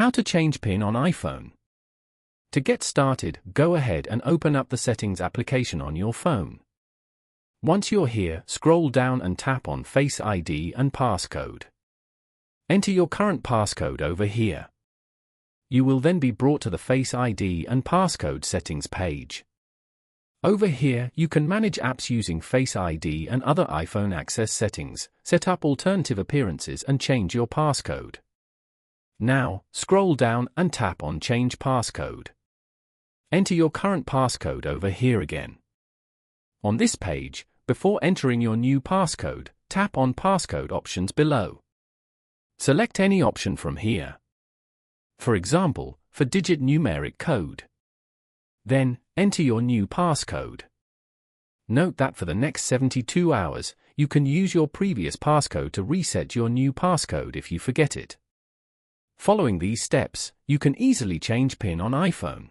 How to change PIN on iPhone. To get started, go ahead and open up the Settings application on your phone. Once you're here, scroll down and tap on Face ID and Passcode. Enter your current passcode over here. You will then be brought to the Face ID and Passcode settings page. Over here, you can manage apps using Face ID and other iPhone access settings, set up alternative appearances and change your passcode. Now, scroll down and tap on Change Passcode. Enter your current passcode over here again. On this page, before entering your new passcode, tap on Passcode options below. Select any option from here. For example, for digit numeric code. Then, enter your new passcode. Note that for the next 72 hours, you can use your previous passcode to reset your new passcode if you forget it. Following these steps, you can easily change PIN on iPhone.